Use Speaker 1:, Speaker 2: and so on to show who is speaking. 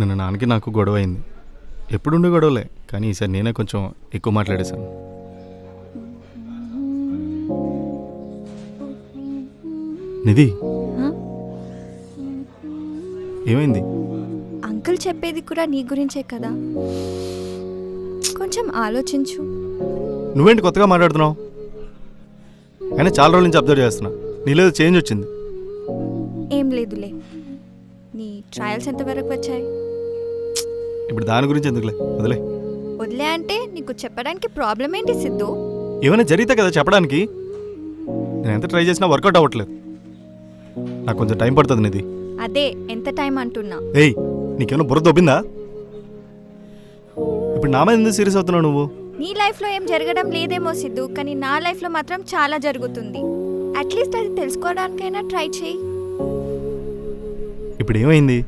Speaker 1: నిన్న నాన్నకి నాకు గొడవ అయింది. ఎప్పుడుండే గొడవలే, కానీ ఈసారి నేనే కొంచెం ఎక్కువ మాట్లాడేశాను. నిధి, ఏమైంది?
Speaker 2: అంకుల్ చెప్పేది కూడా నీ గురించే కదా, కొంచెం ఆలోచించు.
Speaker 1: నువ్వేంటి కొత్తగా మాట్లాడుతున్నావు? అయినా చాలా రోజుల నుంచి అబ్జర్వ్ చేస్తున్నా, నీలో చేంజ్ వచ్చింది.
Speaker 2: ఏం లేదులే. నీ ట్రయల్స్ ఎంతవరకు వచ్చాయి?
Speaker 1: ఇప్పుడు దాని గురించి ఎందుకులే, వదిలే.
Speaker 2: వదిలే అంటే నీకు చెప్పడానికి ప్రాబ్లం ఏంటి సిద్ధు?
Speaker 1: ఏమైనా జరిగితే కదా చెప్పడానికి. నేను ఎంత ట్రై చేసినా వర్కౌట్ అవ్వట్లేదు. నాకు కొంచెం టైం పడుతుంది నిధి.
Speaker 2: అదే ఎంత టైం అంటున్నా.
Speaker 1: ఏయ్, నీకేమైనా బుర్ర దొబ్బిందా? ఇప్పుడు నా మీద ఎందుకు సీరియస్ అవుతున్నావు నువ్వు?
Speaker 2: నీ లైఫ్లో ఏం జరగడం లేదేమో సిద్ధు, కానీ నా లైఫ్లో మాత్రం చాలా జరుగుతుంది. అట్లీస్ట్ అది తెలుసుకోవడానికైనా ట్రై చేయి.
Speaker 1: ఇప్పుడు ఏమైంది?